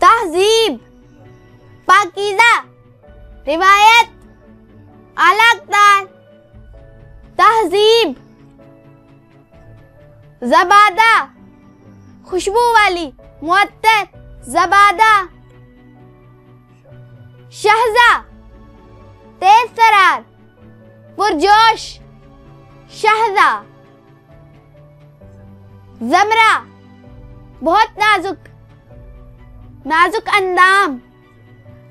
तहजीब, पाकीज़ा, रिवायत, आला अक़दार, तहजीब, ज़बादा, खुशबू वाली, मुअत्तर, ज़बादा, शहज़ा, तेज तरार, पुरजोश, शहज़ा, ज़मरा, बहुत नाजुक, नाजुक अंदाम,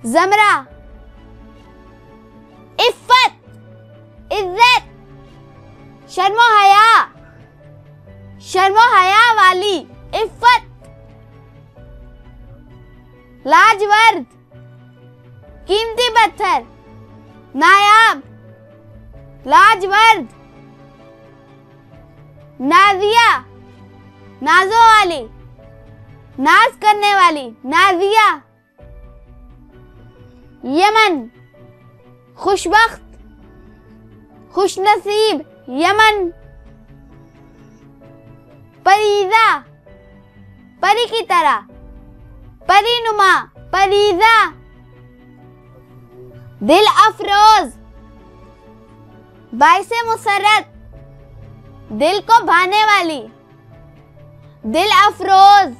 ज़मरा, इफ़्फ़त, इज़्ज़त, शर्मो हया, शर्मो हया वाली, इफ़्फ़त, लाजवर्द, कीमती पत्थर, नायाब, लाजवर्द, नाज़िया, नाजों वाली, नाज करने वाली, नाज़िया, यमन, खुशबख्त, खुशनसीब, यमन, परीज़ा, परी की तरह, परीनुमा, परीज़ा, दिल अफरोज, बाइसे मुसर्रत, दिल को भाने वाली, दिल अफरोज,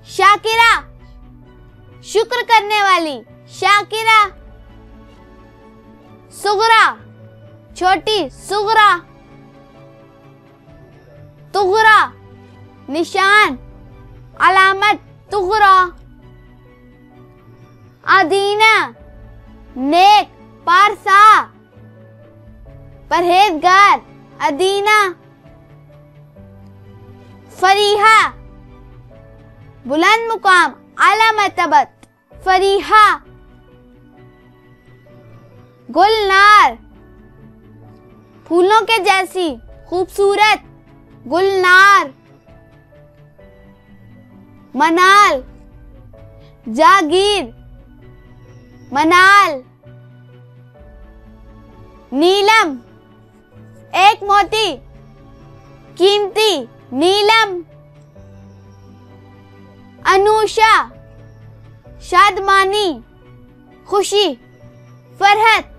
शाकिरा, शुक्र करने वाली, शाकिरा, सुगरा, छोटी, सुगरा, तुगरा, निशान, अलामत, तुगरा, अदीना, नेक, पारसा, परहेजगार, अदीना, फरीहा, बुलंद मुकाम, आला मर्तबत, फरीहा, गुलनार, फूलों के जैसी, खूबसूरत, गुलनार, मनाल, जागीर, मनाल, नीलम, एक मोती, कीमती, नीलम, अनूशा, शादमानी, खुशी, फरहत,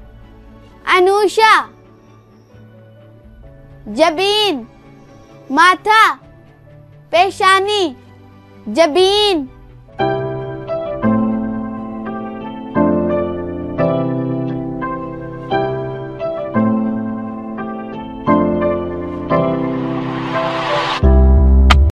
अनूशा, जबीन, माथा, पेशानी, जबीन,